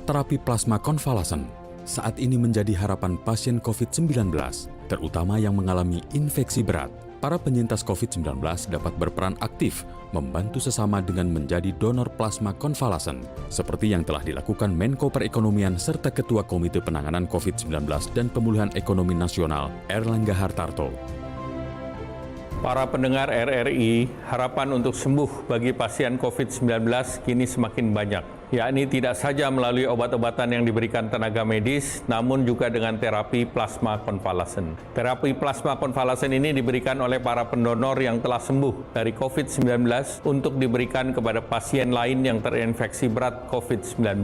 Terapi plasma konvalesen saat ini menjadi harapan pasien COVID-19, terutama yang mengalami infeksi berat. Para penyintas COVID-19 dapat berperan aktif membantu sesama dengan menjadi donor plasma konvalesen, seperti yang telah dilakukan Menko Perekonomian serta Ketua Komite Penanganan COVID-19 dan Pemulihan Ekonomi Nasional, Erlangga Hartarto. Para pendengar RRI, harapan untuk sembuh bagi pasien COVID-19 kini semakin banyak, yakni tidak saja melalui obat-obatan yang diberikan tenaga medis, namun juga dengan terapi plasma konvalesen. Terapi plasma konvalesen ini diberikan oleh para pendonor yang telah sembuh dari COVID-19 untuk diberikan kepada pasien lain yang terinfeksi berat COVID-19.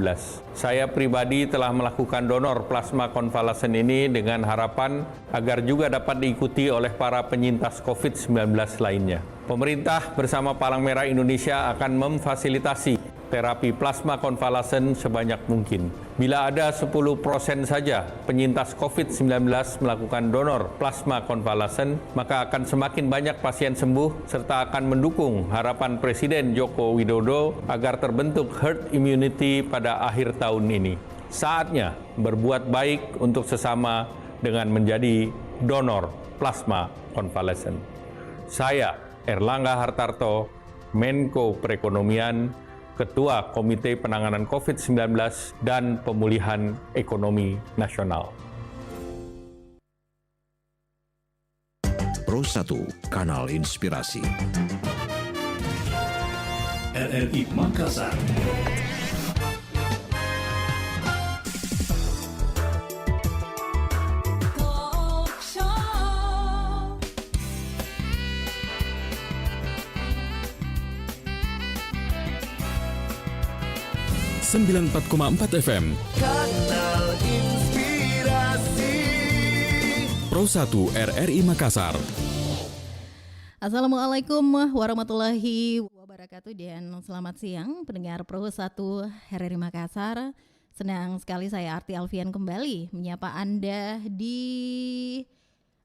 Saya pribadi telah melakukan donor plasma konvalesen ini dengan harapan agar juga dapat diikuti oleh para penyintas COVID-19 lainnya. Pemerintah bersama Palang Merah Indonesia akan memfasilitasi terapi plasma konvalesen sebanyak mungkin. Bila ada 10% saja penyintas COVID-19 melakukan donor plasma konvalesen, maka akan semakin banyak pasien sembuh serta akan mendukung harapan Presiden Joko Widodo agar terbentuk herd immunity pada akhir tahun ini. Saatnya berbuat baik untuk sesama dengan menjadi donor plasma konvalesen. Saya, Erlangga Hartarto, Menko Perekonomian, Ketua Komite Penanganan COVID-19 dan Pemulihan Ekonomi Nasional. Pro 1, Kanal Inspirasi. RRI Makassar. Sembilan 94,4 FM Kanal Inspirasi Pro 1 RRI Makassar. Assalamualaikum warahmatullahi wabarakatuh dan selamat siang pendengar Pro 1 RRI Makassar. Senang sekali saya Arti Alfian kembali menyapa Anda di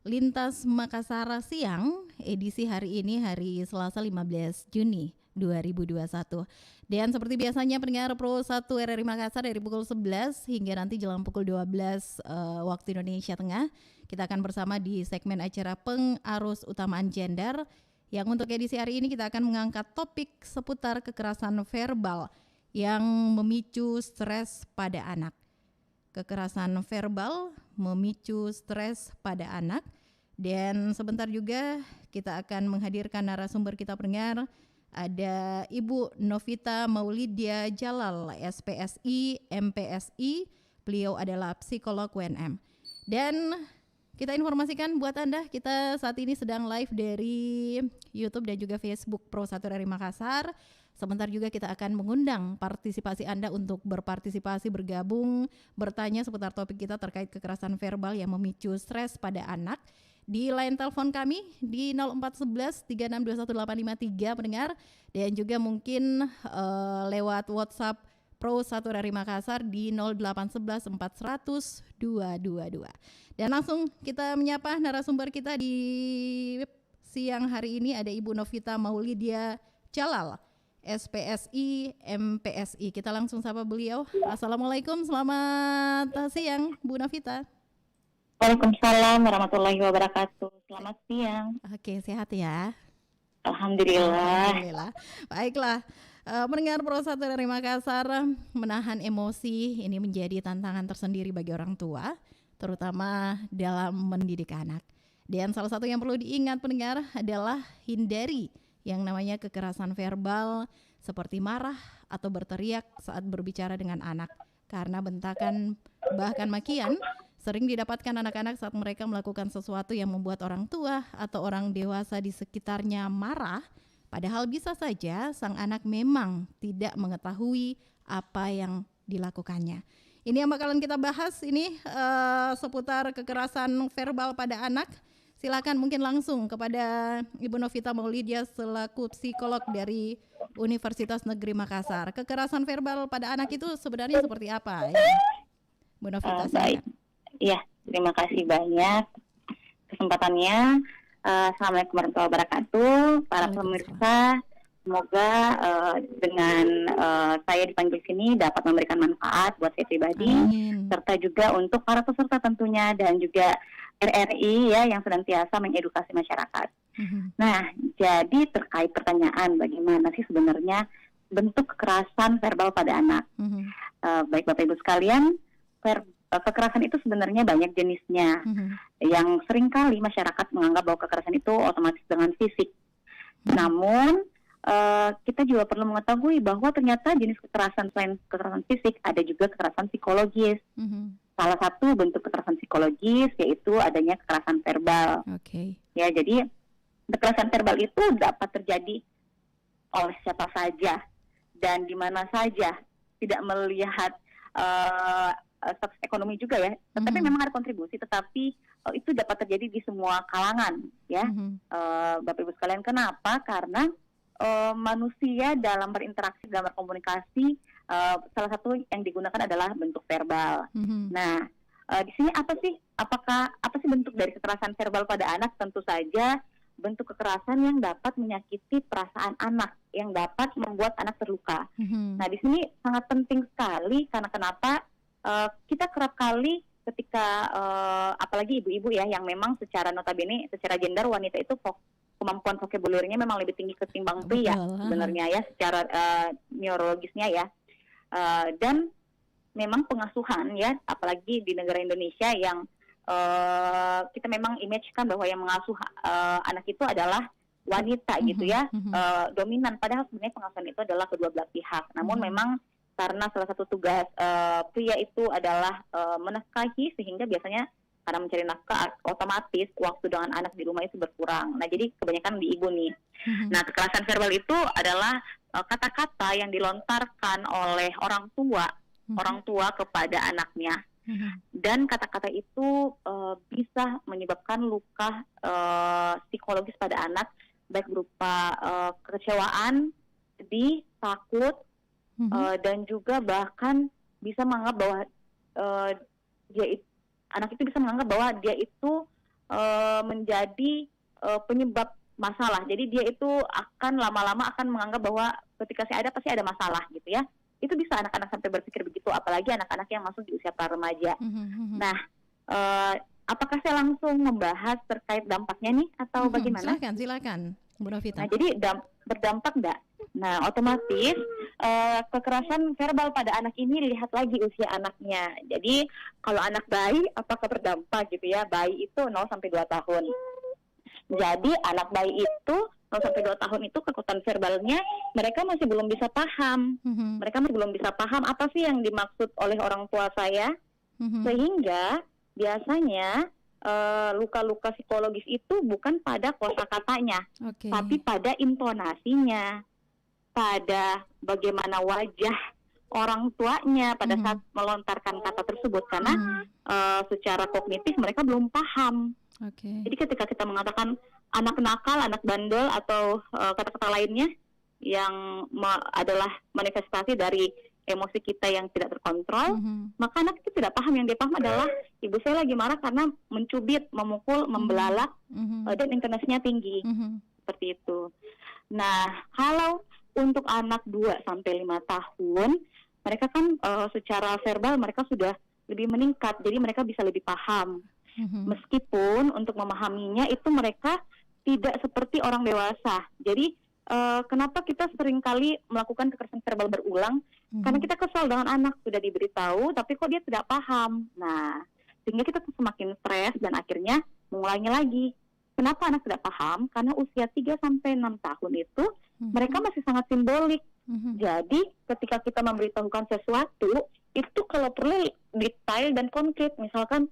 Lintas Makassar Siang edisi hari ini hari Selasa 15 Juni 2021. Dan seperti biasanya pendengar Pro 1 RRI Makassar dari pukul 11 hingga nanti jelang pukul 12 waktu Indonesia Tengah, kita akan bersama di segmen acara Pengarus Utamaan Gender yang untuk edisi hari ini kita akan mengangkat topik seputar kekerasan verbal yang memicu stres pada anak. Kekerasan verbal memicu stres pada anak, dan sebentar juga kita akan menghadirkan narasumber kita pendengar. Ada Ibu Novita Maulidia Jalal, SPSI, MPSI, beliau adalah psikolog UNM. Dan kita informasikan buat Anda, kita saat ini sedang live dari YouTube dan juga Facebook Pro 1 RRI Makassar. Sebentar juga kita akan mengundang partisipasi Anda untuk berpartisipasi, bergabung, bertanya seputar topik kita terkait kekerasan verbal yang memicu stres pada anak. Di line telepon kami di 0411 3621 853 pendengar, dan juga mungkin lewat WhatsApp Pro 1 RRI Makassar di 0811 400 222. Dan langsung kita menyapa narasumber kita di siang hari ini. Ada Ibu Novita Maulidia Jalal, SPSI, MPSI. Kita langsung sapa beliau. Assalamualaikum, selamat siang Bu Novita. Waalaikumsalam warahmatullahi wabarakatuh. Selamat siang. Oke, sehat ya? Alhamdulillah. Alhamdulillah. Baiklah, mendengar Pro 1 dari Makassar, menahan emosi ini menjadi tantangan tersendiri bagi orang tua, terutama dalam mendidik anak. Dan salah satu yang perlu diingat pendengar adalah hindari yang namanya kekerasan verbal seperti marah atau berteriak saat berbicara dengan anak. Karena bentakan bahkan makian sering didapatkan anak-anak saat mereka melakukan sesuatu yang membuat orang tua atau orang dewasa di sekitarnya marah, padahal bisa saja sang anak memang tidak mengetahui apa yang dilakukannya. Ini yang bakalan kita bahas ini seputar kekerasan verbal pada anak. Silakan mungkin langsung kepada Ibu Novita Maulidia selaku psikolog dari Universitas Negeri Makassar. Kekerasan verbal pada anak itu sebenarnya seperti apa? Ya? Bu Novita, baik. Iya, terima kasih banyak kesempatannya. Assalamualaikum warahmatullahi wabarakatuh. Para pemirsa Semoga dengan saya dipanggil sini dapat memberikan manfaat buat saya pribadi, Amin. serta juga untuk para peserta tentunya, dan juga RRI ya yang senantiasa mengedukasi masyarakat. Nah, jadi terkait pertanyaan bagaimana sih sebenarnya bentuk kekerasan verbal pada anak. Baik Bapak Ibu sekalian, kekerasan itu sebenarnya banyak jenisnya. Yang seringkali masyarakat menganggap bahwa kekerasan itu otomatis dengan fisik. Namun kita juga perlu mengetahui bahwa ternyata jenis kekerasan selain kekerasan fisik ada juga kekerasan psikologis. Salah satu bentuk kekerasan psikologis yaitu adanya kekerasan verbal. Ya, jadi kekerasan verbal itu dapat terjadi oleh siapa saja dan di mana saja, tidak melihat status ekonomi juga ya. Tetapi memang ada kontribusi, tetapi itu dapat terjadi di semua kalangan ya. Bapak Ibu sekalian, kenapa? Karena manusia dalam berinteraksi, dalam berkomunikasi, salah satu yang digunakan adalah bentuk verbal. Nah, di sini apa sih bentuk dari kekerasan verbal pada anak? Tentu saja bentuk kekerasan yang dapat menyakiti perasaan anak, yang dapat membuat anak terluka. Nah, di sini sangat penting sekali karena kenapa? Kita kerap kali ketika apalagi ibu-ibu ya yang memang secara notabene, secara gender wanita itu kemampuan vocabulary-nya memang lebih tinggi ketimbang pria sebenarnya ya, secara neurologisnya ya. Dan memang pengasuhan ya, apalagi di negara Indonesia yang kita memang image-kan bahwa yang mengasuh anak itu adalah wanita gitu ya, dominan. Padahal sebenarnya pengasuhan itu adalah kedua belah pihak. Namun memang karena salah satu tugas pria itu adalah menafkahi, sehingga biasanya karena mencari nafkah otomatis waktu dengan anak di rumah itu berkurang. Nah, jadi kebanyakan di ibu nih. Nah, kekerasan verbal itu adalah kata-kata yang dilontarkan oleh orang tua kepada anaknya. Dan kata-kata itu bisa menyebabkan luka psikologis pada anak, baik berupa kekecewaan, sedih, takut, dan juga bahkan bisa menganggap bahwa anak itu bisa menganggap bahwa dia itu menjadi penyebab masalah. Jadi dia itu akan lama-lama akan menganggap bahwa ketika saya ada pasti ada masalah gitu ya. Itu bisa anak-anak sampai berpikir begitu, apalagi anak-anak yang masuk di usia pra remaja. Nah, apakah saya langsung membahas terkait dampaknya nih atau bagaimana? Silakan, Bu Novita. Nah, jadi berdampak enggak? Nah, otomatis kekerasan verbal pada anak ini lihat lagi usia anaknya. Jadi kalau anak bayi apakah berdampak gitu ya? Bayi itu 0 sampai 2 tahun. Jadi anak bayi itu 0 sampai 2 tahun itu kekuatan verbalnya mereka masih belum bisa paham. Mereka masih belum bisa paham apa sih yang dimaksud oleh orang tua saya. Sehingga biasanya luka-luka psikologis itu bukan pada kosakatanya, tapi pada intonasinya, pada bagaimana wajah orang tuanya pada saat melontarkan kata tersebut, karena secara kognitif mereka belum paham. Jadi ketika kita mengatakan anak nakal, anak bandel atau kata-kata lainnya yang adalah manifestasi dari emosi kita yang tidak terkontrol, maka anak itu tidak paham. Yang dia paham adalah ibu saya lagi marah karena mencubit, memukul, membelalak, dan intonasinya tinggi. Seperti itu. Nah, kalau untuk anak 2 sampai 5 tahun, mereka kan secara verbal mereka sudah lebih meningkat, jadi mereka bisa lebih paham. Meskipun untuk memahaminya itu mereka tidak seperti orang dewasa. Jadi kenapa kita seringkali melakukan kekerasan verbal berulang? Karena kita kesal dengan anak, sudah diberitahu tapi kok dia tidak paham. Nah, sehingga kita semakin stres dan akhirnya mengulangnya lagi. Kenapa anak tidak paham? Karena usia 3 sampai 6 tahun itu mereka masih sangat simbolik. Jadi ketika kita memberitahukan sesuatu, itu kalau perlu detail dan konkret. Misalkan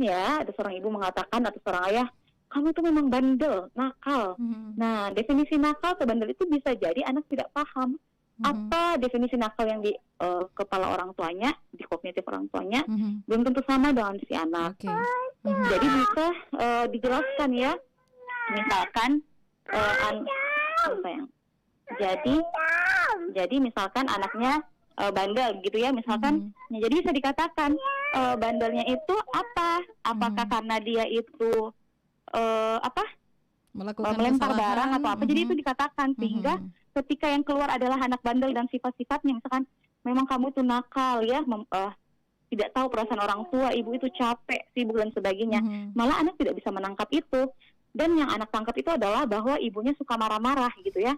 ya, ada seorang ibu mengatakan atau seorang ayah, kamu itu memang bandel, nakal. Nah, definisi nakal atau bandel itu bisa jadi anak tidak paham. Apa definisi nakal yang di kepala orang tuanya, di kognitif orang tuanya, belum tentu sama dengan si anak. Jadi bisa dijelaskan ya. Misalkan jadi misalkan anaknya bandel gitu ya, misalkan. Jadi bisa dikatakan bandelnya itu apa? Apakah karena dia itu Melakukan melempar kesalahan, barang atau apa. Jadi itu dikatakan sehingga ketika yang keluar adalah anak bandel dan sifat-sifatnya, misalkan memang kamu itu nakal ya, tidak tahu perasaan orang tua, ibu itu capek, sibuk dan sebagainya. Malah anak tidak bisa menangkap itu. Dan yang anak tangkap itu adalah bahwa ibunya suka marah-marah gitu ya.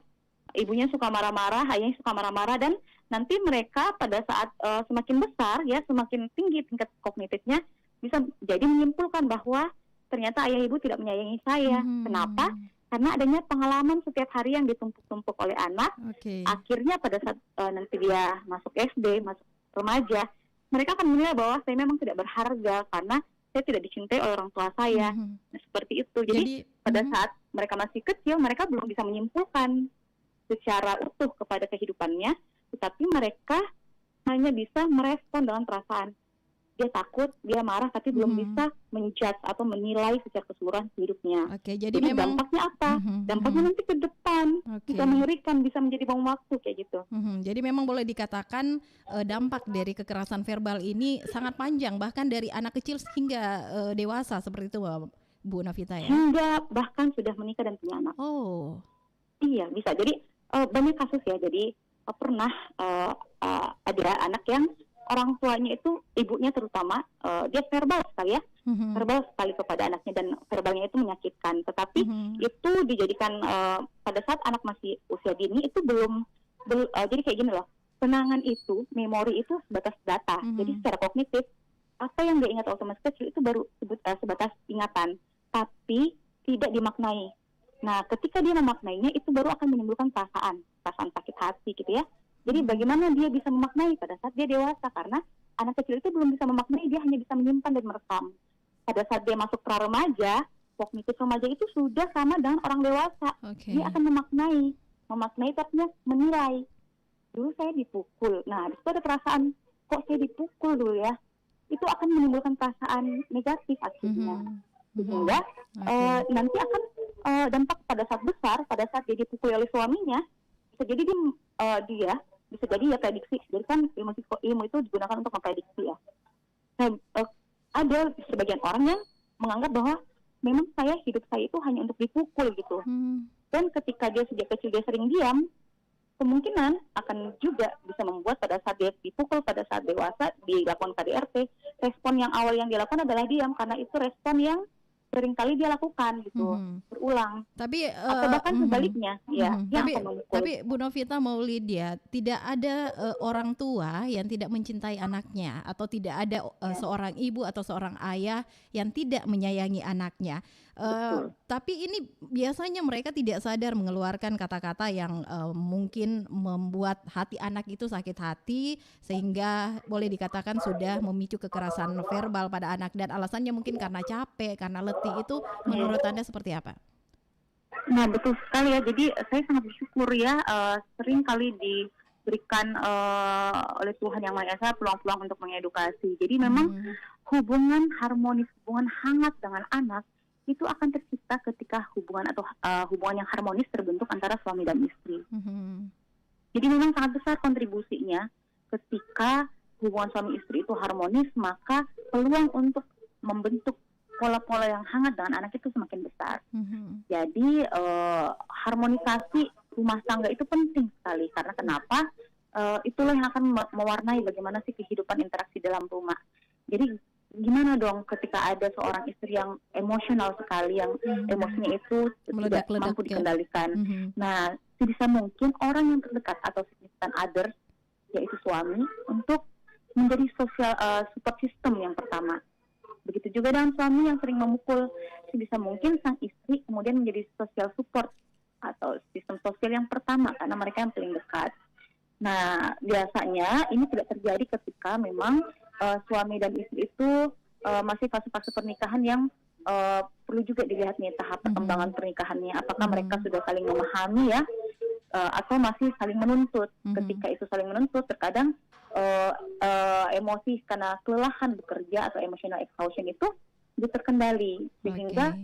Ibunya suka marah-marah, ayahnya suka marah-marah, dan nanti mereka pada saat semakin besar ya, semakin tinggi tingkat kognitifnya, bisa jadi menyimpulkan bahwa ternyata ayah ibu tidak menyayangi saya. Kenapa? Karena adanya pengalaman setiap hari yang ditumpuk-tumpuk oleh anak. Akhirnya pada saat nanti dia masuk SD, masuk remaja, mereka akan menilai bahwa saya memang tidak berharga karena saya tidak dicintai oleh orang tua saya. Nah, seperti itu. Jadi pada saat mereka masih kecil, mereka belum bisa menyimpulkan secara utuh kepada kehidupannya, tetapi mereka hanya bisa merespon dengan perasaan. Dia takut, dia marah, tapi belum bisa menjudge atau menilai secara keseluruhan hidupnya. Jadi memang dampaknya apa? Dampaknya nanti ke depan bisa mengerikan, bisa menjadi bom waktu kayak gitu. Jadi memang boleh dikatakan dampak dari kekerasan verbal ini sangat panjang, bahkan dari anak kecil hingga dewasa seperti itu, Bu Novita ya? Hingga bahkan sudah menikah dan punya anak. Iya, bisa. Jadi banyak kasus ya. Jadi pernah ada anak yang orang tuanya itu, ibunya terutama, dia verbal sekali ya, verbal sekali kepada anaknya, dan verbalnya itu menyakitkan. Tetapi itu dijadikan pada saat anak masih usia dini itu belum jadi kayak gini loh, kenangan itu, memori itu sebatas data. Jadi secara kognitif apa yang dia ingat waktu masih kecil itu baru sebatas ingatan, tapi tidak dimaknai. Nah, ketika dia memaknainya itu baru akan menimbulkan perasaan sakit hati gitu ya. Jadi bagaimana dia bisa memaknai pada saat dia dewasa, karena anak kecil itu belum bisa memaknai, dia hanya bisa menyimpan dan merekam. Pada saat dia masuk pra-remaja, kognitif remaja itu sudah sama dengan orang dewasa. Dia akan memaknai tapi menilai. Dulu saya dipukul. Nah, di situ ada perasaan, kok saya dipukul dulu ya. Itu akan menimbulkan perasaan negatif akhirnya. Sehingga nanti akan dampak pada saat besar, pada saat dia dipukul oleh suaminya, bisa jadi dia bisa jadi ya prediksi. Jadi kan ilmu itu digunakan untuk memprediksi ya. Nah, ada sebagian orang yang menganggap bahwa memang hidup saya itu hanya untuk dipukul gitu. Dan ketika dia sejak kecil dia sering diam, kemungkinan akan juga bisa membuat pada saat dia dipukul pada saat dewasa dilakukan KDRT, respon yang awal yang dia lakukan adalah diam, karena itu respon yang seringkali dia lakukan gitu, berulang. Tapi atau bahkan sebaliknya, ya. Tapi Bu Novita Maulidia, tidak ada orang tua yang tidak mencintai anaknya, atau tidak ada seorang ibu atau seorang ayah yang tidak menyayangi anaknya. Tapi ini biasanya mereka tidak sadar mengeluarkan kata-kata yang mungkin membuat hati anak itu sakit hati, sehingga boleh dikatakan sudah memicu kekerasan verbal pada anak, dan alasannya mungkin karena capek, karena letih. Itu menurut Anda seperti apa? Nah, betul sekali ya. Jadi saya sangat bersyukur ya, sering kali diberikan oleh Tuhan Yang Maha Esa peluang-peluang untuk mengedukasi. Jadi memang hubungan harmonis, hubungan hangat dengan anak itu akan tercipta ketika hubungan yang harmonis terbentuk antara suami dan istri. Jadi memang sangat besar kontribusinya ketika hubungan suami istri itu harmonis, maka peluang untuk membentuk pola-pola yang hangat dengan anak itu semakin besar. Jadi harmonisasi rumah tangga itu penting sekali, karena kenapa? Itulah yang akan mewarnai bagaimana sih kehidupan interaksi dalam rumah. Jadi gimana dong ketika ada seorang istri yang emosional sekali, yang emosinya itu tidak mampu dikendalikan. Nah, sebisa mungkin orang yang terdekat atau significant others, yaitu suami, untuk menjadi support system yang pertama. Begitu juga dengan suami yang sering memukul, sebisa mungkin sang istri kemudian menjadi social support atau sistem sosial yang pertama, karena mereka yang paling dekat. Nah, biasanya ini tidak terjadi ketika memang suami dan istri itu masih fase-fase pernikahan yang perlu juga dilihat nih tahap perkembangan pernikahannya. Apakah mereka sudah saling memahami ya, atau masih saling menuntut. Ketika itu saling menuntut, terkadang emosi karena kelelahan bekerja atau emotional exhaustion itu terkendali. Sehingga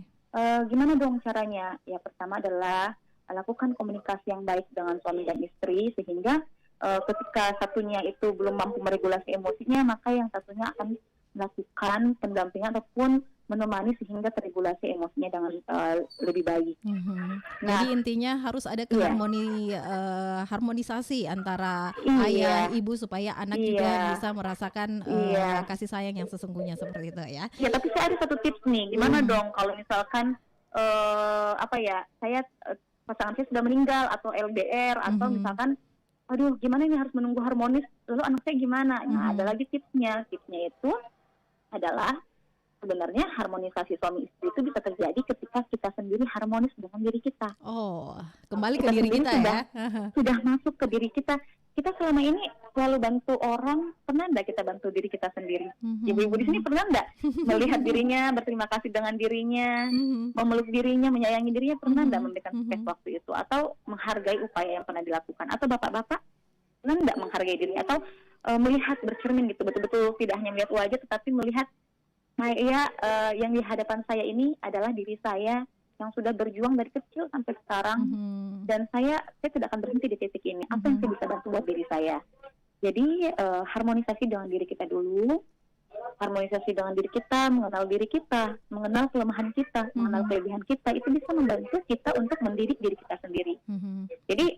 gimana dong caranya? Ya, pertama adalah lakukan komunikasi yang baik dengan suami dan istri, sehingga ketika satunya itu belum mampu meregulasi emosinya, maka yang satunya akan melakukan pendampingan ataupun menemani sehingga terregulasi emosinya dengan lebih baik. Nah, Jadi intinya harus ada harmonisasi antara Iya. ayah ibu supaya anak juga Iya. bisa merasakan Iya. kasih sayang yang sesungguhnya seperti itu ya. Ya, tapi saya ada satu tips nih. Gimana dong kalau misalkan saya pasangan saya sudah meninggal atau LDR atau misalkan, aduh gimana ini harus menunggu harmonis, lalu anak saya gimana? Nah, ada lagi tipsnya. Tipsnya itu adalah sebenarnya harmonisasi suami istri itu bisa terjadi ketika kita sendiri harmonis dengan diri kita. Oh, kembali ke Kita diri sendiri kita ya. Sudah masuk ke diri kita. Kita selama ini selalu bantu orang, pernah enggak kita bantu diri kita sendiri? Ibu-ibu di sini pernah enggak melihat dirinya, berterima kasih dengan dirinya, memeluk dirinya, menyayangi dirinya, pernah enggak memberikan space waktu itu? Atau menghargai upaya yang pernah dilakukan? Atau bapak-bapak pernah enggak menghargai diri? Atau melihat bercermin gitu, betul-betul tidak hanya melihat wajah, tetapi melihat saya yang di hadapan saya ini adalah diri saya yang sudah berjuang dari kecil sampai sekarang, dan saya tidak akan berhenti di titik ini. Apa yang saya bisa bantu buat diri saya? Jadi harmonisasi dengan diri kita dulu, harmonisasi dengan diri kita, mengenal diri kita, mengenal kelemahan kita, mengenal kelebihan kita, itu bisa membantu kita untuk mendidik diri kita sendiri. Jadi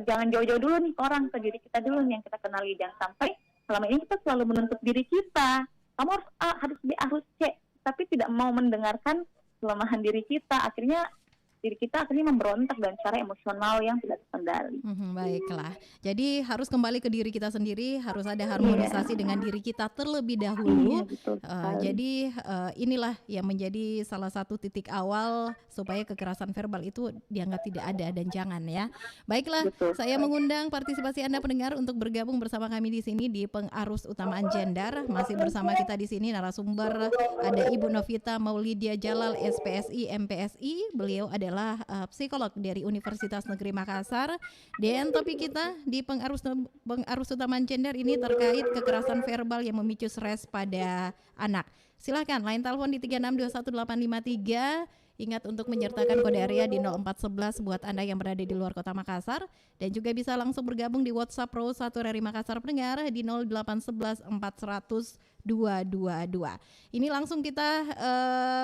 jangan jauh-jauh dulu nih ke orang, ke diri kita dulu nih yang kita kenali. Jangan sampai selama ini kita selalu menuntut diri kita. Kamu harus A, harus B, harus C, tapi tidak mau mendengarkan kelemahan diri kita. Akhirnya diri kita akhirnya memberontak dan secara emosional yang tidak terkendali. Baiklah. Jadi harus kembali ke diri kita sendiri, harus ada harmonisasi dengan diri kita terlebih dahulu. Iya, betul sekali. Jadi inilah yang menjadi salah satu titik awal supaya kekerasan verbal itu dianggap tidak ada dan jangan ya. Baiklah, Betul saya mengundang partisipasi Anda pendengar untuk bergabung bersama kami di sini di Pengarus Utamaan Gender. Masih bersama kita di sini narasumber ada Ibu Novita Maulidia Jalal, SPSI, MPSI. Beliau adalah psikolog dari Universitas Negeri Makassar. Dan topik kita di Pengarus Utamaan Gender ini terkait kekerasan verbal yang memicu stres pada anak. Silahkan line telepon di 3621853. Ingat untuk menyertakan kode area di 0411 buat Anda yang berada di luar kota Makassar. Dan juga bisa langsung bergabung di WhatsApp Pro 1 RRI Makassar pendengar di 0811 400 222. Ini langsung kita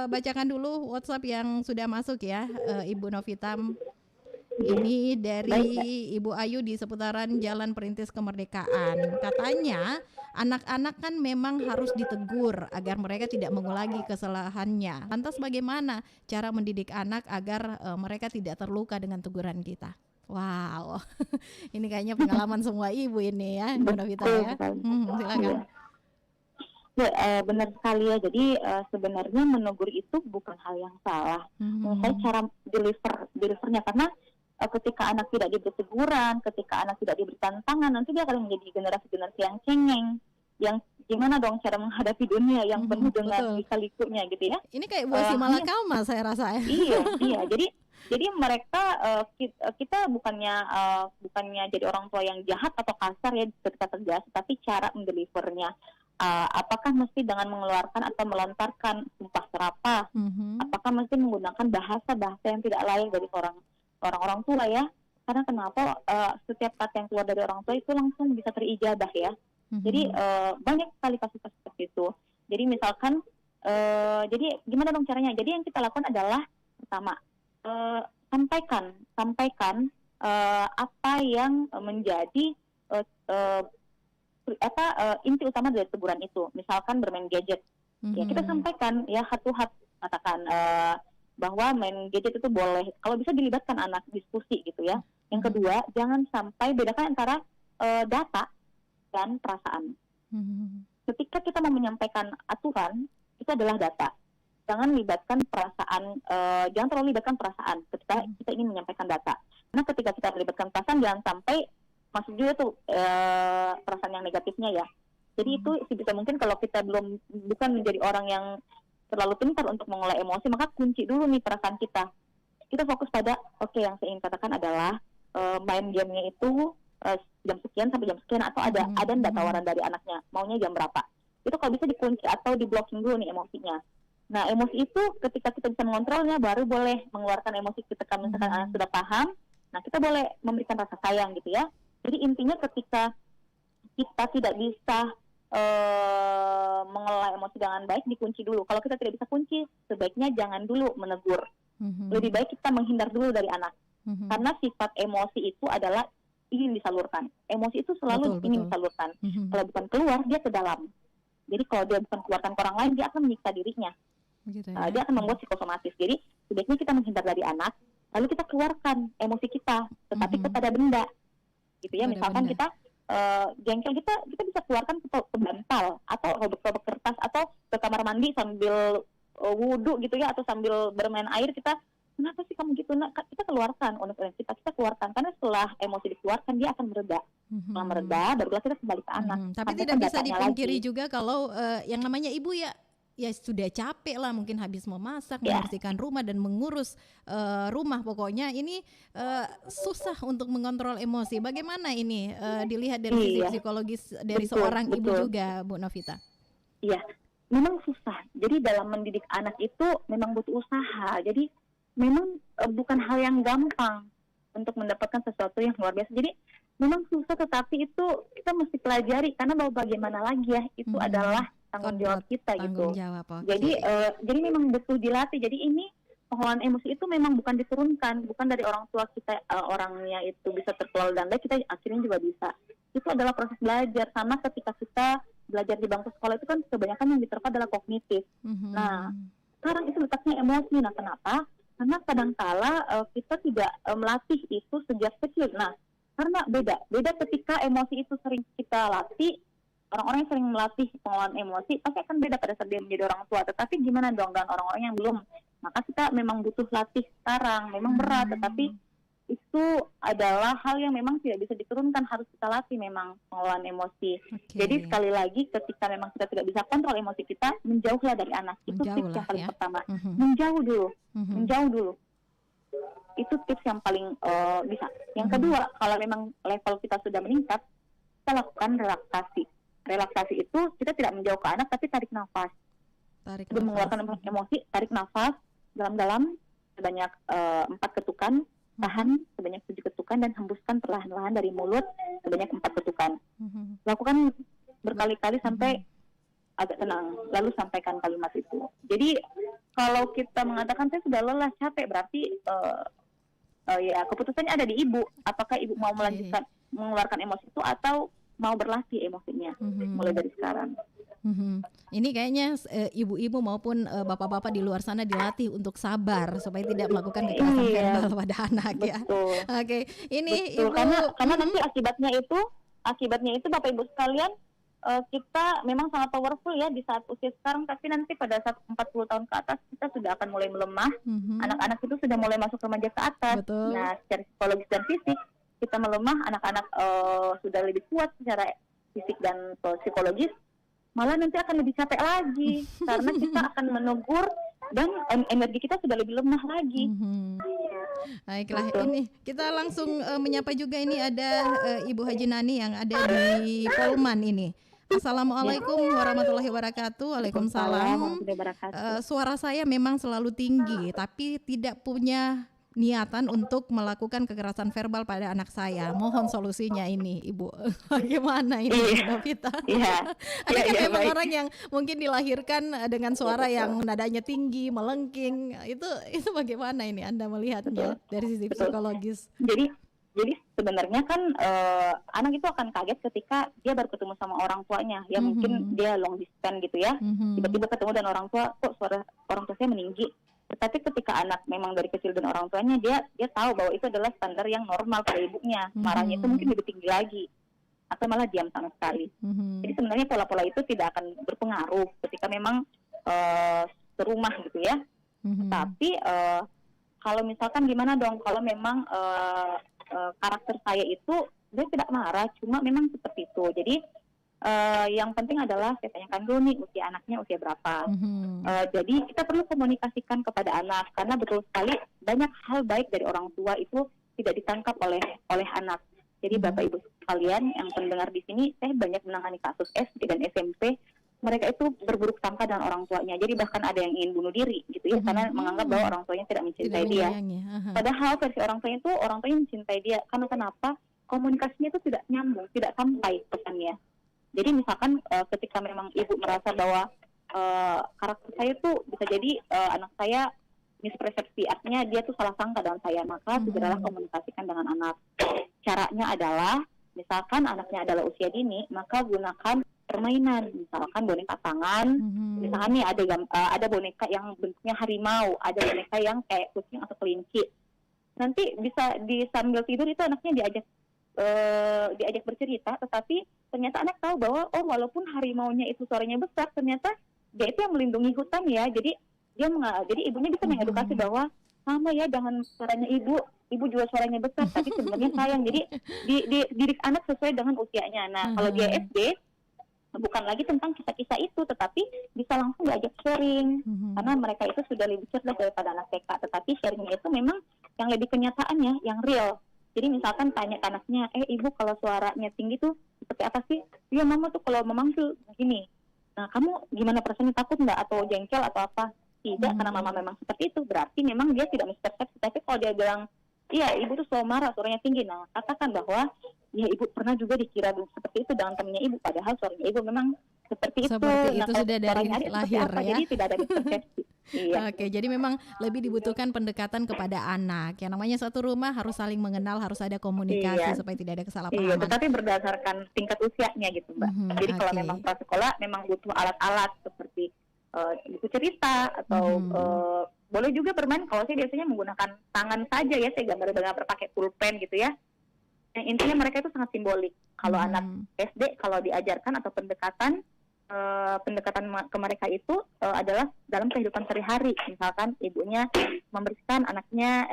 bacakan dulu WhatsApp yang sudah masuk ya, Ibu Novita. Ini dari Ibu Ayu di seputaran Jalan Perintis Kemerdekaan. Katanya anak-anak kan memang harus ditegur agar mereka tidak mengulangi kesalahannya. Lantas bagaimana cara mendidik anak agar mereka tidak terluka dengan teguran kita? Wow, ini kayaknya pengalaman semua ibu ini ya, Ibu Novita ya. Silakan. Ya, benar sekali ya. Jadi sebenarnya menegur itu bukan hal yang salah. Menurut saya cara delivernya, karena ketika anak tidak diberi teguran, ketika anak tidak diberi tantangan, nanti dia akan menjadi generasi-generasi yang cengeng, yang gimana dong cara menghadapi dunia yang penuh dengan lika-likunya gitu ya. Ini kayak buah si malakama saya rasa ya. Iya. Jadi mereka kita bukannya jadi orang tua yang jahat atau kasar ya ketika tegas, tapi cara mendelivernya. Apakah mesti dengan mengeluarkan atau melontarkan sumpah serapah? Apakah mesti menggunakan bahasa yang tidak layak dari orang tua ya? Karena kenapa setiap kata yang keluar dari orang tua itu langsung bisa terijabah ya. Jadi banyak sekali kasus-kasus seperti itu. Jadi misalkan, jadi gimana dong caranya? Jadi yang kita lakukan adalah pertama sampaikan apa yang menjadi inti utama dari teguran itu. Misalkan bermain gadget, ya kita sampaikan ya heart-to-heart, katakan bahwa main gadget itu boleh kalau bisa dilibatkan anak diskusi gitu ya. Yang kedua, jangan sampai bedakan antara data dan perasaan. Ketika kita mau menyampaikan aturan, itu adalah data. Jangan libatkan perasaan, jangan terlalu libatkan perasaan ketika kita ingin menyampaikan data. Karena ketika kita melibatkan perasaan, jangan sampai masuk juga tuh perasaan yang negatifnya ya. Jadi itu sebisa mungkin kalau kita bukan menjadi orang yang terlalu pintar untuk mengolah emosi, maka kunci dulu nih perasaan kita. Kita fokus pada yang saya ingin katakan adalah main gamenya itu jam sekian sampai jam sekian, atau ada enggak tawaran dari anaknya, maunya jam berapa. Itu kalau bisa dikunci atau di-blocking dulu nih emosinya. Nah, emosi itu ketika kita bisa mengontrolnya baru boleh mengeluarkan emosi kita. Kalau misalkan anak sudah paham, nah kita boleh memberikan rasa sayang gitu ya. Jadi intinya ketika kita tidak bisa mengelola emosi dengan baik, dikunci dulu. Kalau kita tidak bisa kunci, sebaiknya jangan dulu menegur. Lebih baik kita menghindar dulu dari anak. Karena sifat emosi itu adalah ingin disalurkan. Emosi itu selalu ingin disalurkan. Kalau bukan keluar, dia ke dalam. Jadi kalau dia bukan keluarkan ke orang lain, dia akan menyiksa dirinya. Gitu Dia akan membuat psikosomatis. Jadi sebaiknya kita menghindar dari anak, lalu kita keluarkan emosi kita, tetapi kepada benda. Gitu ya, Kepada misalkan benda. kita jengkel, kita bisa keluarkan ke bantal atau robek-robek kertas atau ke kamar mandi sambil wudhu gitu ya, atau sambil bermain air. Kita, kenapa sih kamu gitu? Nah, kita keluarkan unek-unek kita keluarkan, karena setelah emosi dikeluarkan dia akan mereda. Setelah mereda, barulah kita kembali ke anak. Tapi Sampai tidak bisa datanya dipungkiri lagi. juga kalau yang namanya ibu ya sudah capek lah, mungkin habis memasak, membersihkan rumah dan mengurus rumah, pokoknya ini susah untuk mengontrol emosi. Bagaimana ini dilihat dari sisi psikologis dari seorang ibu juga, Bu Novita? Iya, memang susah. Jadi dalam mendidik anak itu memang butuh usaha. Jadi memang bukan hal yang gampang untuk mendapatkan sesuatu yang luar biasa. Jadi memang susah, tetapi itu kita mesti pelajari, karena bagaimana lagi ya, itu adalah tanggung jawab kita gitu. Jadi memang betul dilatih. Jadi ini pengelolaan emosi itu memang bukan diturunkan, bukan dari orang tua kita orangnya itu bisa terkelola dan baik, kita akhirnya juga bisa. Itu adalah proses belajar. Sama ketika kita belajar di bangku sekolah itu kan kebanyakan yang diterpa adalah kognitif. Nah, sekarang itu letaknya emosi. Nah, kenapa? Karena kadangkala kita tidak melatih itu sejak kecil. Nah, karena beda ketika emosi itu sering kita latih. Orang-orang yang sering melatih pengelolaan emosi pasti akan beda pada saat dia menjadi orang tua. Tetapi gimana dong dengan orang-orang yang belum? Maka kita memang butuh latih sekarang. Memang berat, tetapi itu adalah hal yang memang tidak bisa diturunkan, harus kita latih memang pengelolaan emosi. Jadi sekali lagi, ketika memang kita tidak bisa kontrol emosi kita, menjauhlah dari anak. Itu tips yang paling pertama. Menjauh dulu. Itu tips yang paling bisa. Yang kedua, kalau memang level kita sudah meningkat, kita lakukan relaksasi. Relaksasi itu kita tidak menjauh ke anak, tapi tarik nafas. Sebelum mengeluarkan emosi, tarik nafas dalam-dalam sebanyak 4 ketukan, tahan sebanyak 7 ketukan, dan hembuskan perlahan-lahan dari mulut sebanyak 4 ketukan. Lakukan berkali-kali sampai agak tenang, lalu sampaikan kalimat itu. Jadi kalau kita mengatakan saya sudah lelah, capek, berarti ya keputusannya ada di ibu. Apakah ibu mau melanjutkan mengeluarkan emosi itu atau mau berlatih emosinya mulai dari sekarang. Ini kayaknya ibu-ibu maupun bapak-bapak di luar sana dilatih untuk sabar supaya tidak melakukan kekerasan verbal pada anak. Betul. Ya. Oke, ini betul. ibu karena nanti akibatnya itu Bapak Ibu sekalian, kita memang sangat powerful ya di saat usia sekarang, tapi nanti pada saat 40 tahun ke atas kita sudah akan mulai melemah. Anak-anak itu sudah mulai masuk remaja ke atas. Betul. Nah, secara psikologis dan fisik kita melemah, anak-anak sudah lebih kuat secara fisik dan psikologis, malah nanti akan lebih capek lagi karena kita akan menegur dan energi kita sudah lebih lemah lagi. Baiklah, ini kita langsung menyapa juga, ini ada Ibu Haji Nani yang ada di Polman ini. Assalamualaikum warahmatullahi wabarakatuh. Waalaikumsalam. Suara saya memang selalu tinggi, tapi tidak punya niatan untuk melakukan kekerasan verbal pada anak saya. Mohon solusinya ini, Ibu. Bagaimana ini, Novita? Ada kan memang orang yang mungkin dilahirkan dengan suara yang nadanya tinggi, melengking. Itu bagaimana ini Anda melihatnya dari sisi psikologis? Jadi sebenarnya kan anak itu akan kaget ketika dia baru ketemu sama orang tuanya. Ya mungkin dia long distance gitu ya. Tiba-tiba ketemu dan orang tua, kok suara orang tua saya meninggi. Tetapi ketika anak memang dari kecil dan orang tuanya, dia tahu bahwa itu adalah standar yang normal pada ibunya. Marahnya itu mungkin lebih tinggi lagi atau malah diam sama sekali. Jadi sebenarnya pola-pola itu tidak akan berpengaruh ketika memang serumah gitu ya. Tapi kalau misalkan gimana dong kalau memang karakter saya itu dia tidak marah, cuma memang seperti itu. Jadi yang penting adalah saya tanyakan dulu nih usia anaknya usia berapa. Jadi kita perlu komunikasikan kepada anak, karena betul sekali banyak hal baik dari orang tua itu tidak ditangkap oleh anak. Jadi Bapak Ibu sekalian yang pendengar di sini, saya banyak menangani kasus SD dan SMP, mereka itu berburuk sangka dengan orang tuanya. Jadi bahkan ada yang ingin bunuh diri gitu ya, karena menganggap bahwa orang tuanya tidak mencintai dia. Padahal versi orang tuanya mencintai dia. Karena kenapa? Komunikasinya itu tidak nyambung, tidak sampai pesannya. Jadi misalkan ketika memang ibu merasa bahwa karakter saya tuh bisa jadi anak saya mispersepsi, artinya dia tuh salah sangka dengan saya, maka segeralah komunikasikan dengan anak. Caranya adalah, misalkan anaknya adalah usia dini, maka gunakan permainan, misalkan boneka tangan, misalkan nih ada boneka yang bentuknya harimau, ada boneka yang kayak kucing atau kelinci. Nanti bisa di sambil tidur itu anaknya diajak bercerita, tetapi ternyata anak tahu bahwa walaupun harimaunya itu suaranya besar, ternyata dia itu yang melindungi hutan ya. Jadi ibunya bisa mengedukasi bahwa sama ya dengan suaranya ibu juga suaranya besar, tapi sebenarnya sayang. Jadi didik anak sesuai dengan usianya. Nah, kalau dia SD bukan lagi tentang kisah-kisah itu, tetapi bisa langsung diajak sharing, karena mereka itu sudah lebih cerdas daripada anak TK. Tetapi sharingnya itu memang yang lebih kenyataannya, yang real. Jadi misalkan tanya ke anaknya, ibu kalau suaranya tinggi tuh seperti apa sih? Iya mama tuh kalau memanggil begini. Nah kamu gimana perasaannya, takut nggak atau jengkel atau apa? Tidak, karena mama memang seperti itu. Berarti memang dia tidak mispersepsi. Tapi kalau dia bilang, iya ibu tuh selalu marah, suaranya tinggi. Nah katakan bahwa ya ibu pernah juga dikira seperti itu dengan temannya ibu, padahal suaranya ibu memang seperti itu. Seperti itu nah, sudah dari lahir ya. Jadi tidak ada mispersepsi. Iya. Oke, jadi memang lebih dibutuhkan pendekatan kepada anak. Yang namanya satu rumah harus saling mengenal, harus ada komunikasi supaya tidak ada kesalahpahaman. Iya, tetapi berdasarkan tingkat usianya gitu, Mbak. Jadi kalau memang prasekolah memang butuh alat-alat seperti buku cerita atau boleh juga bermain. Kalau saya biasanya menggunakan tangan saja ya, saya gambar-gambar pakai pulpen gitu ya. Yang intinya mereka itu sangat simbolik. Kalau anak SD kalau diajarkan atau pendekatan ke mereka itu adalah dalam kehidupan sehari-hari. Misalkan ibunya membersihkan, anaknya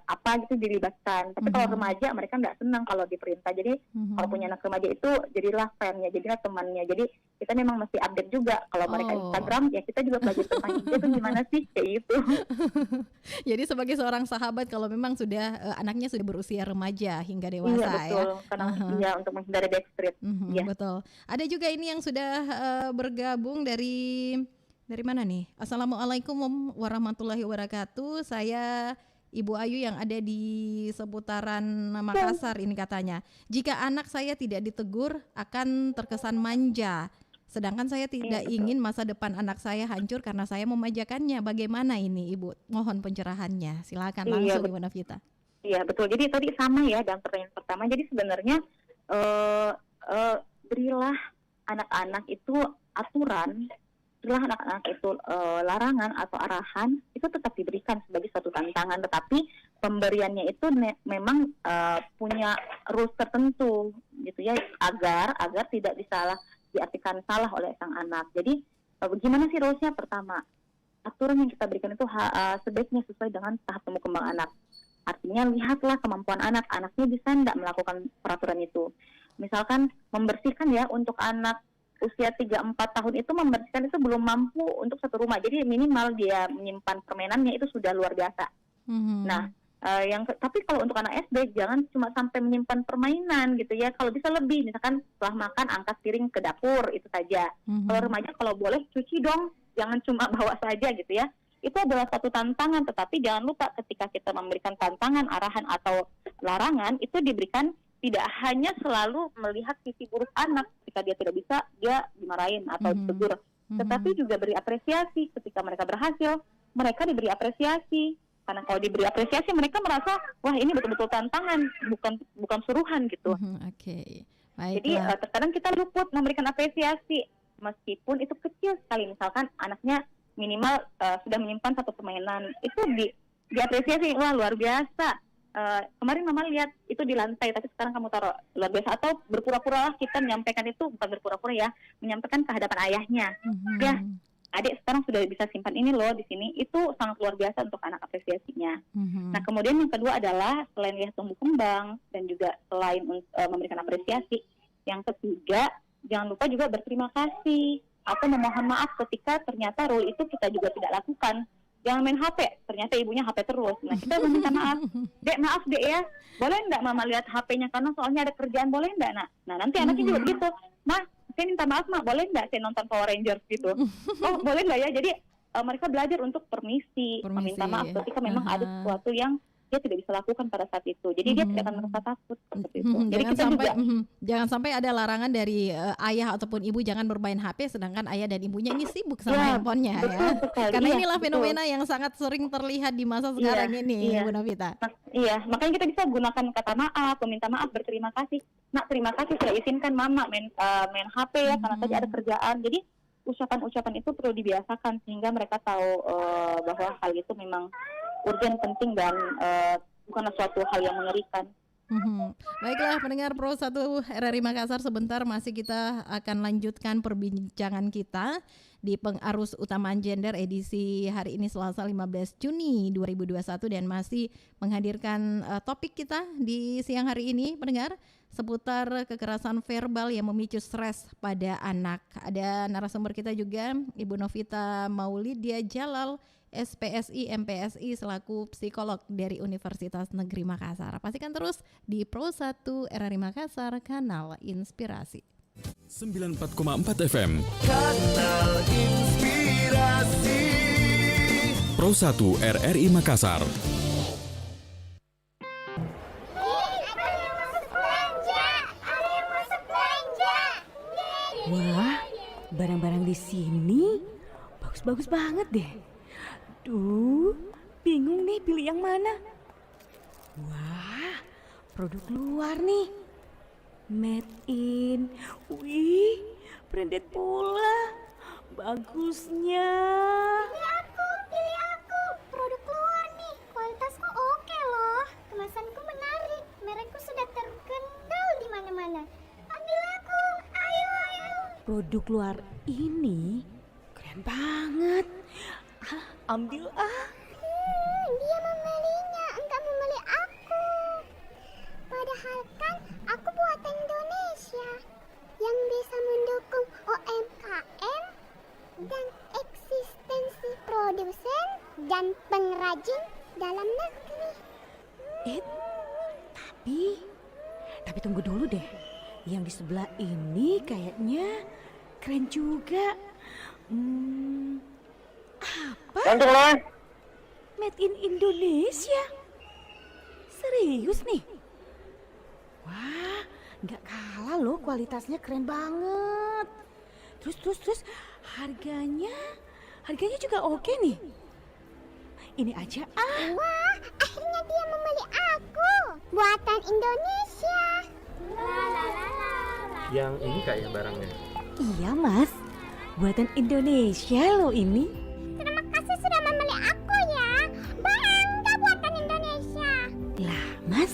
apa gitu dilibatkan. Tapi kalau remaja mereka nggak senang kalau diperintah. Jadi kalau punya anak remaja itu jadilah friend-nya, jadilah temannya. Jadi kita memang mesti update juga. Kalau mereka Instagram ya kita juga belajar tentang itu gimana sih kayak gitu. Jadi sebagai seorang sahabat kalau memang sudah anaknya sudah berusia remaja hingga dewasa iya, betul. Karena ya untuk menghindari backstreet. Ya. Betul. Ada juga ini yang sudah bergabung dari mana nih? Assalamualaikum warahmatullahi wabarakatuh. Saya Ibu Ayu yang ada di seputaran Makassar ini katanya. Jika anak saya tidak ditegur akan terkesan manja. Sedangkan saya tidak ingin masa depan anak saya hancur karena saya memajakannya. Bagaimana ini Ibu? Mohon pencerahannya. Silakan langsung Ibu Novita. Iya betul. Jadi tadi sama ya dalam pertanyaan pertama. Jadi sebenarnya berilah anak-anak itu aturan, berilah anak-anak itu larangan atau arahan, itu tetap diberikan sebagai suatu tantangan. Tetapi pemberiannya itu memang punya rules tertentu gitu ya, agar tidak diartikan salah oleh sang anak. Jadi bagaimana sih rulesnya? Pertama, aturan yang kita berikan itu sebaiknya sesuai dengan tahap tumbuh kembang anak. Artinya lihatlah kemampuan anaknya bisa tidak melakukan peraturan itu. Misalkan membersihkan ya, untuk anak usia 3-4 tahun itu membersihkan itu belum mampu untuk satu rumah. Jadi minimal dia menyimpan permainannya itu sudah luar biasa. Nah, tapi kalau untuk anak SD jangan cuma sampai menyimpan permainan gitu ya. Kalau bisa lebih, misalkan setelah makan angkat piring ke dapur itu saja. Kalau remaja kalau boleh cuci dong, jangan cuma bawa saja gitu ya. Itu adalah satu tantangan, tetapi jangan lupa ketika kita memberikan tantangan, arahan atau larangan itu diberikan tidak hanya selalu melihat sisi buruk anak. Ketika dia tidak bisa, dia dimarahin atau ditegur. Tetapi juga beri apresiasi. Ketika mereka berhasil, mereka diberi apresiasi. Karena kalau diberi apresiasi, mereka merasa, wah ini betul-betul tantangan, bukan suruhan gitu. Oke. Jadi terkadang kita luput memberikan apresiasi, meskipun itu kecil sekali. Misalkan anaknya minimal sudah menyimpan satu permainan, itu diapresiasi, wah luar biasa. Kemarin mama lihat itu di lantai, tapi sekarang kamu taruh, luar biasa. Atau berpura-pura lah kita menyampaikan itu, bukan berpura-pura ya, menyampaikan ke hadapan ayahnya. Ya, adik sekarang sudah bisa simpan ini loh di sini. Itu sangat luar biasa untuk anak apresiasinya. Nah kemudian yang kedua adalah selain lihat tumbuh kembang dan juga selain memberikan apresiasi, yang ketiga jangan lupa juga berterima kasih atau memohon maaf ketika ternyata role itu kita juga tidak lakukan. Jangan main HP, ternyata ibunya HP terus. Nah kita meminta maaf, dek maaf dek ya, boleh enggak mama lihat HP-nya karena soalnya ada kerjaan, boleh enggak nak? Nah nanti anaknya juga gitu, ma saya minta maaf mak, boleh enggak saya nonton Power Rangers gitu? Oh boleh enggak ya? Jadi mereka belajar untuk permisi meminta maaf ketika memang ada sesuatu yang dia tidak bisa lakukan pada saat itu. Jadi dia tidak akan merasa takut seperti itu. Jadi Jangan kita sampai juga jangan sampai ada larangan dari ayah ataupun ibu jangan bermain HP sedangkan ayah dan ibunya ini sibuk sama handphonenya betul ya. sekali. Karena Iya, inilah betul. fenomena yang sangat sering terlihat di masa sekarang ini, iya. Bu Novita. Iya, makanya kita bisa gunakan kata maaf, meminta maaf, berterima kasih. Nak, terima kasih sudah izinkan mama main HP ya, karena tadi ada kerjaan. Jadi ucapan-ucapan itu perlu dibiasakan sehingga mereka tahu bahwa hal itu memang urgent, penting, dan bukanlah suatu hal yang mengerikan. Baiklah pendengar Pro 1 RRI Makassar, sebentar masih kita akan lanjutkan perbincangan kita di pengarus utamaan gender edisi hari ini Selasa 15 Juni 2021 dan masih menghadirkan topik kita di siang hari ini pendengar seputar kekerasan verbal yang memicu stres pada anak. Ada narasumber kita juga Ibu Novita Maulidia Jalal, SPSI MPSI selaku psikolog dari Universitas Negeri Makassar. Pastikan terus di Pro 1 RRI Makassar, kanal Inspirasi. 94,4 FM Kanal Inspirasi. Pro 1 RRI Makassar. Wah, barang-barang di sini bagus-bagus banget deh. Duh, bingung nih pilih yang mana. Wah, produk luar nih. Made in. Wih, branded pula. Bagusnya. Pilih aku. Produk luar nih. Kualitasku oke loh. Kemasanku menarik. Merekku sudah terkenal di mana-mana. Ambil aku. Ayo. Produk luar ini keren banget. Ambil ah. Dia membelinya, enggak membeli aku. Padahal kan aku buatan Indonesia yang bisa mendukung UMKM dan eksistensi produsen dan pengrajin dalam negeri. Tapi tunggu dulu deh. Yang di sebelah ini kayaknya keren juga. Apa? Made in Indonesia? Serius nih? Wah, nggak kalah loh, kualitasnya keren banget. Terus harganya juga oke nih. Ini aja ah. Wah, akhirnya dia membeli aku. Buatan Indonesia. Yang ini kayak barangnya. Iya mas, buatan Indonesia loh ini. Terima kasih sudah membeli aku ya. Bangga buatan Indonesia. Lah mas,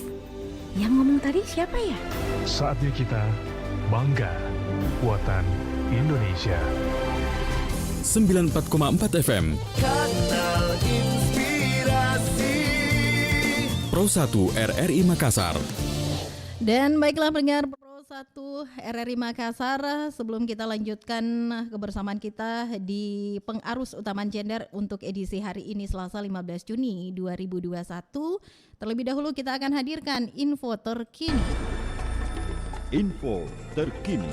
yang ngomong tadi siapa ya? Saatnya kita bangga buatan Indonesia. 94,4 FM Kanal Inspirasi. Pro 1 RRI Makassar. Dan baiklah pendengar Pro 1 RRI Makassar, sebelum kita lanjutkan kebersamaan kita di pengarus utamaan gender untuk edisi hari ini Selasa 15 Juni 2021, terlebih dahulu kita akan hadirkan info terkini. Info terkini.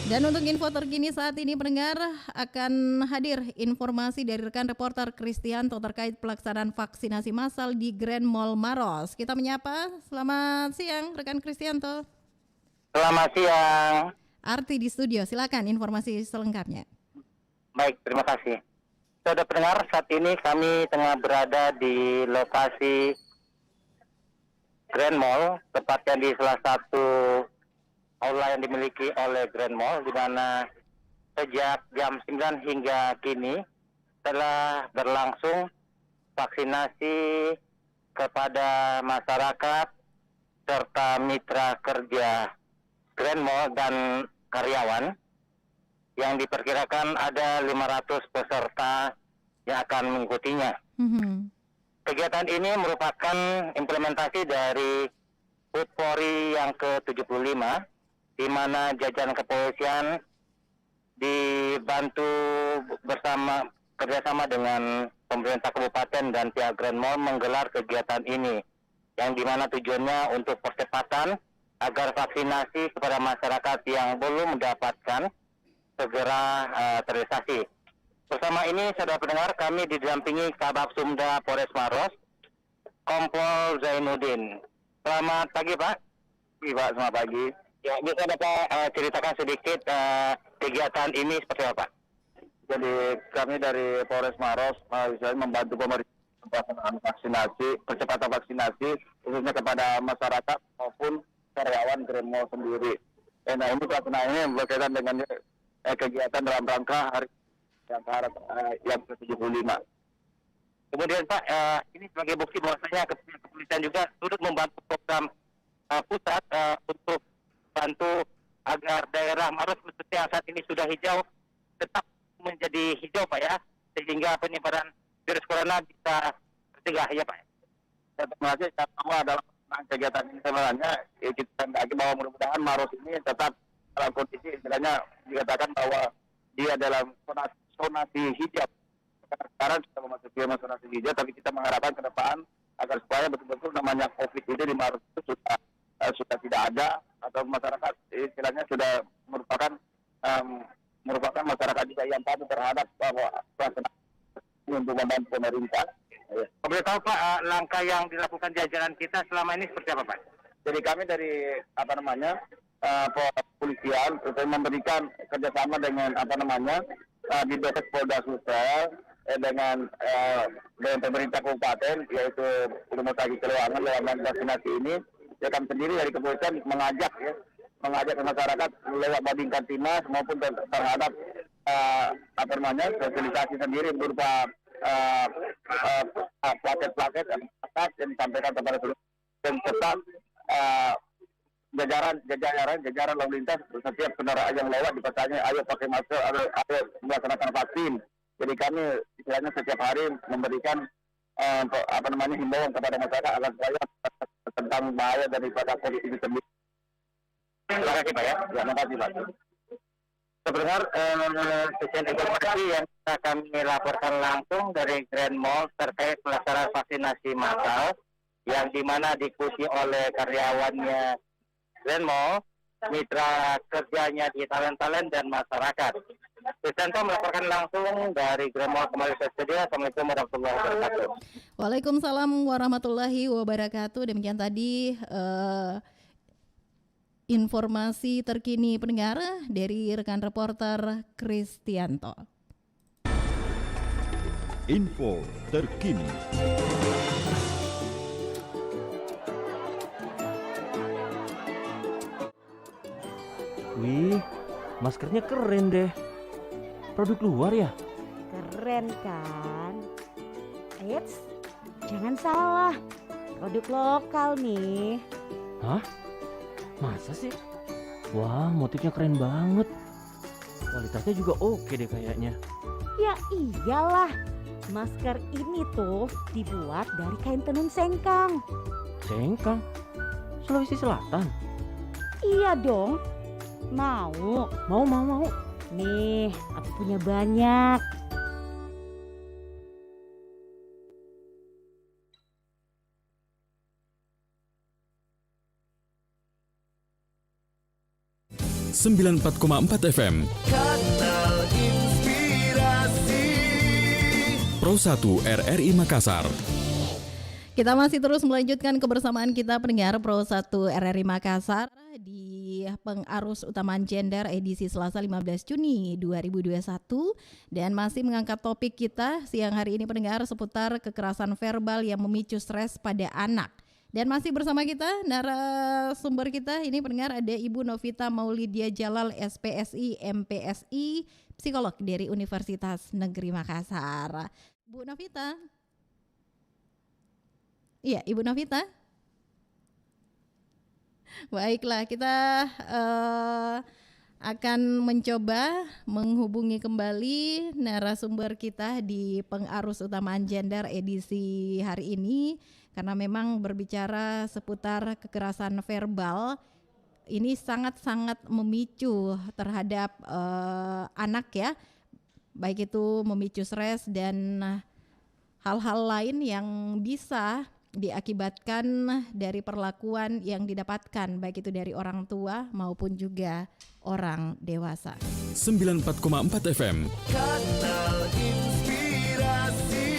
Dan untuk info terkini saat ini pendengar akan hadir informasi dari rekan reporter Kristianto terkait pelaksanaan vaksinasi massal di Grand Mall Maros. Kita menyapa, selamat siang rekan Kristianto. Selamat siang. Arti di studio, silakan informasi selengkapnya. Baik, terima kasih. Saudara pendengar, saat ini kami tengah berada di lokasi Grand Mall, tepatnya di salah satu aula yang dimiliki oleh Grand Mall, di mana sejak jam 9 hingga kini telah berlangsung vaksinasi kepada masyarakat serta mitra kerja Grand Mall dan karyawan yang diperkirakan ada 500 peserta yang akan mengikutinya. Kegiatan ini merupakan implementasi dari HUT Polri yang ke-75, di mana jajaran kepolisian dibantu kerjasama dengan pemerintah kabupaten dan pihak Grand Mall menggelar kegiatan ini, yang dimana tujuannya untuk percepatan agar vaksinasi kepada masyarakat yang belum mendapatkan segera terrealisasi. Bersama ini, saudara pendengar, kami didampingi Kabak Sumda Polres Maros Kompol Zainuddin. Selamat pagi Pak. Pak, selamat pagi. Ya, bisa Bapak ceritakan sedikit kegiatan ini seperti apa? Jadi kami dari Polres Maros membantu pemerintah percepatan vaksinasi khususnya kepada masyarakat maupun karyawan Grand Mall sendiri. Nah ini pelaksanaan ini berkaitan dengan kegiatan dalam rangka hari yang ke-75. Kemudian Pak, ini sebagai bukti bahwasanya kepolisian juga turut membantu program pusat untuk bantu agar daerah Maros khususnya yang saat ini sudah hijau tetap menjadi hijau Pak ya, sehingga penyebaran virus corona bisa tercegah ya Pak. Terima kasih. Bahwa dalam kegiatan ini sebenarnya kita lagi bahwa mudah-mudahan Maros ini tetap dalam kondisi istilahnya dikatakan bahwa dia dalam zonasi hijau. Sekarang sudah memasuki zonasi hijau, tapi kita mengharapkan ke depan agar supaya betul-betul namanya COVID ini di Maros itu sudah tidak ada, atau masyarakat istilahnya sudah merupakan masyarakat juga yang patuh terhadap bahwa untuk membantu pemerintah. Boleh tahu Pak, langkah yang dilakukan jajaran kita selama ini seperti apa Pak? Jadi kami dari kepolisian untuk memberikan kerjasama dengan di Depok Polda Sulsel dengan pemerintah kabupaten yaitu Rumah Sakit Keluangan lewat vaksinasi ini. Ya, kami sendiri dari kepolisian mengajak masyarakat lewat Babin Kamtibmas maupun terhadap sosialisasi sendiri berupa plaket-plaket yang disampaikan kepada seluruh dan tetap jajaran lalu lintas setiap kendaraan yang lewat dipasangnya ayo pakai masker, ayo melaksanakan vaksin. Jadi kami istilahnya setiap hari memberikan himbauan kepada masyarakat agar supaya tentang bahaya daripada COVID ini sendiri. Terima kasih Pak ya. Terima kasih Pak. Sebenarnya sekian informasi yang kami laporkan langsung dari Grand Mall terkait pelaksanaan vaksinasi massal yang dimana diikuti oleh karyawannya Grand Mall, mitra kerjanya di talent dan masyarakat. Susanto melaporkan langsung dari Grand Mall kembali ke studio. Assalamualaikum warahmatullahi wabarakatuh. Waalaikumsalam warahmatullahi wabarakatuh. Demikian tadi informasi terkini pendengar dari rekan reporter Kristianto. Info terkini. Wih, maskernya keren deh. Produk luar ya? Keren kan? Eits, jangan salah. Produk lokal nih. Hah? Masa sih? Wah, motifnya keren banget. Kualitasnya juga oke deh kayaknya. Ya iyalah. Masker ini tuh dibuat dari kain tenun sengkang. Sengkang? Sulawesi Selatan? Iya dong. Mau. Nih, aku punya banyak. .4 FM Kanal Inspirasi Pro 1 RRI Makassar. Kita masih terus melanjutkan kebersamaan kita pendengar Pro 1 RRI Makassar di pengarus utamaan gender edisi Selasa 15 Juni 2021 dan masih mengangkat topik kita siang hari ini pendengar seputar kekerasan verbal yang memicu stres pada anak. Dan masih bersama kita narasumber kita ini pendengar ada Ibu Novita Maulidia Jalal SPSI MPSI psikolog dari Universitas Negeri Makassar. Bu Novita. Iya, Ibu Novita. Baiklah, kita akan mencoba menghubungi kembali narasumber kita di pengarus utamaan gender edisi hari ini karena memang berbicara seputar kekerasan verbal ini sangat-sangat memicu terhadap anak ya, baik itu memicu stres dan hal-hal lain yang bisa diakibatkan dari perlakuan yang didapatkan baik itu dari orang tua maupun juga orang dewasa. 94,4 FM Kanal Inspirasi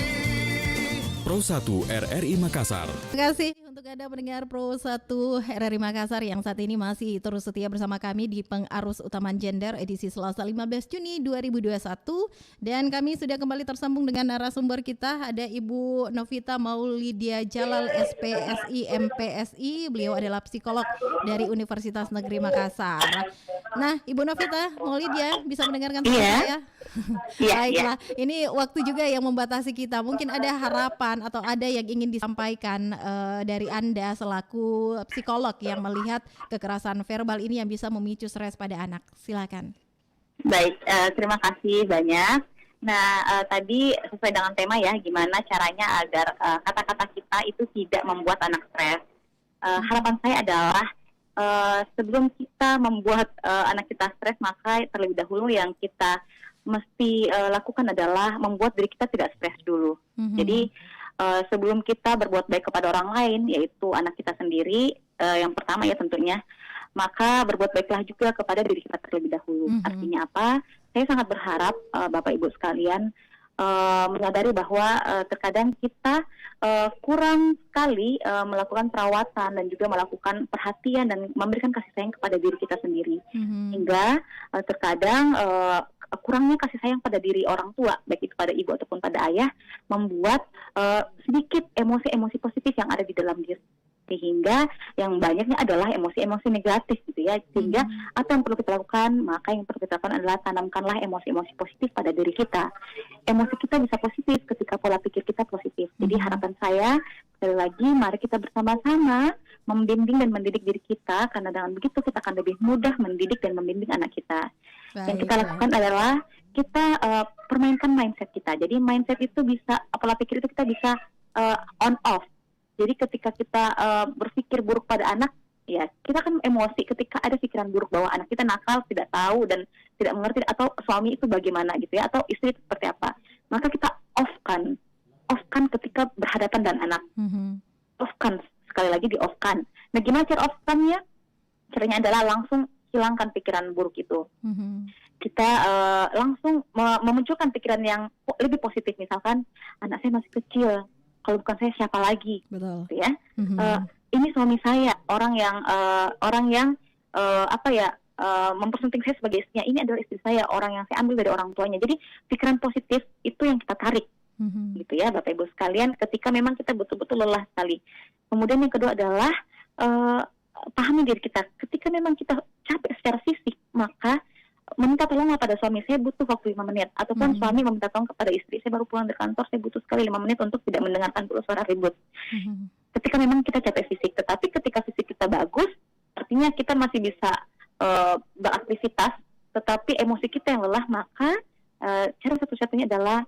Pro 1 RRI Makassar. Terima kasih untuk Anda pendengar Pro 1 RRI Makassar yang saat ini masih terus setia bersama kami di Pengarus Utamaan Gender edisi Selasa 15 Juni 2021. Dan kami sudah kembali tersambung dengan narasumber kita, ada Ibu Novita Maulidia Jalal, SPSI, MPSI. Beliau adalah psikolog dari Universitas Negeri Makassar. Nah, Ibu Novita Maulidia bisa mendengarkan saya? Baiklah, ini waktu juga yang membatasi kita. Mungkin ada harapan atau ada yang ingin disampaikan dari Anda selaku psikolog yang melihat kekerasan verbal ini yang bisa memicu stres pada anak. Silakan. Baik, terima kasih banyak. Nah, tadi sesuai dengan tema ya, gimana caranya agar kata-kata kita itu tidak membuat anak stres. Harapan saya adalah sebelum kita membuat anak kita stres, maka terlebih dahulu yang kita mesti lakukan adalah membuat diri kita tidak stres dulu. Jadi sebelum kita berbuat baik kepada orang lain, yaitu anak kita sendiri, yang pertama ya tentunya, maka berbuat baiklah juga kepada diri kita terlebih dahulu. Artinya apa? Saya sangat berharap Bapak Ibu sekalian menyadari bahwa terkadang kita kurang sekali melakukan perawatan dan juga melakukan perhatian dan memberikan kasih sayang kepada diri kita sendiri. Hingga terkadang kurangnya kasih sayang pada diri orang tua, baik itu pada ibu ataupun pada ayah, membuat sedikit emosi-emosi positif yang ada di dalam diri, sehingga yang banyaknya adalah emosi-emosi negatif gitu ya. Sehingga apa yang perlu kita lakukan, maka yang perlu kita lakukan adalah tanamkanlah emosi-emosi positif pada diri kita. Emosi kita bisa positif ketika pola pikir kita positif. Jadi harapan saya, sekali lagi, mari kita bersama-sama membimbing dan mendidik diri kita, karena dengan begitu kita akan lebih mudah mendidik dan membimbing anak kita. Yang kita lakukan adalah kita permainkan mindset kita. Jadi mindset itu bisa, pola pikir itu kita bisa on off. Jadi ketika kita berpikir buruk pada anak, ya kita kan emosi ketika ada pikiran buruk bahwa anak kita nakal, tidak tahu dan tidak mengerti, atau suami itu bagaimana gitu ya, atau istri itu seperti apa. Maka kita off-kan ketika berhadapan dengan anak. Off-kan, sekali lagi di off-kan. Nah, gimana cara off-kan-nya? Caranya adalah langsung hilangkan pikiran buruk itu. Kita langsung memunculkan pikiran yang lebih positif. Misalkan, anak saya masih kecil, kalau bukan saya siapa lagi? Betul. Gitu ya. Ini suami saya, orang yang mempersunting saya sebagai istrinya. Ini adalah istri saya, orang yang saya ambil dari orang tuanya. Jadi pikiran positif itu yang kita tarik, gitu ya, Bapak Ibu sekalian. Ketika memang kita betul-betul lelah sekali. Kemudian yang kedua adalah pahami diri kita. Ketika memang kita capek secara fisik, maka meminta tolonglah pada suami, saya butuh waktu 5 menit. Ataupun suami meminta tolong kepada istri, saya baru pulang dari kantor, saya butuh sekali 5 menit untuk tidak mendengarkan dulu suara ribut. Ketika memang kita capek fisik, tetapi ketika fisik kita bagus, artinya kita masih bisa beraktivitas, tetapi emosi kita yang lelah, maka cara satu-satunya adalah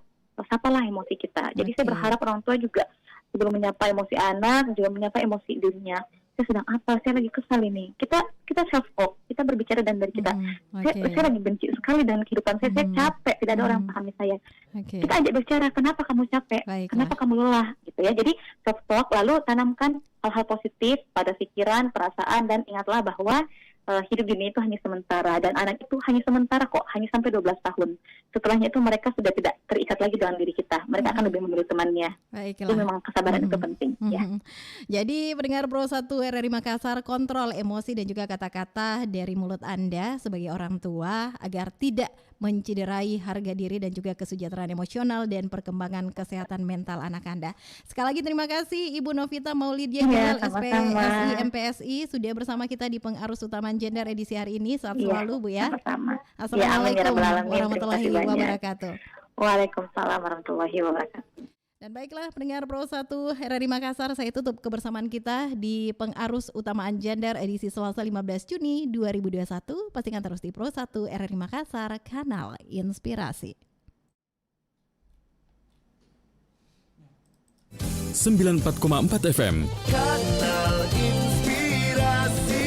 sapalah emosi kita. Jadi saya berharap orang tua juga sebelum menyapa emosi anak, juga menyapa emosi dirinya. Saya sedang apa? Saya lagi kesal ini. Kita self talk, kita berbicara dan dari kita. Saya lagi benci sekali dengan kehidupan saya capek, tidak ada orang yang pahami saya. Kita ajak bicara, kenapa kamu capek? Kenapa kamu lelah? Gitu ya. Jadi self talk, lalu tanamkan hal-hal positif pada pikiran, perasaan, dan ingatlah bahwa hidup dunia itu hanya sementara, dan anak itu hanya sementara kok, hanya sampai 12 tahun. Setelahnya itu mereka sudah tidak terikat lagi dengan diri kita. Mereka akan lebih memilih temannya. Itu memang kesabaran itu penting. Ya. Jadi pendengar Pro 1 RRI Makassar, kontrol emosi dan juga kata-kata dari mulut Anda sebagai orang tua agar tidak mencederai harga diri dan juga kesejahteraan emosional dan perkembangan kesehatan mental anak Anda. Sekali lagi terima kasih Ibu Novita Maulidia Jalal, SPSI, MPSI sudah bersama kita di Pengarus Utamaan Gender edisi hari ini. Saat selalu Bu ya. Assalamualaikum warahmatullahi wabarakatuh. Waalaikumsalam warahmatullahi wabarakatuh. Dan baiklah pendengar Pro 1 RRI Makassar, saya tutup kebersamaan kita di Pengarus Utamaan Gender edisi Selasa 15 Juni 2021. Pastikan terus di Pro 1 RRI Makassar, kanal inspirasi. 94,4 FM Kanal Inspirasi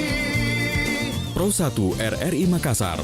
Pro 1 RRI Makassar.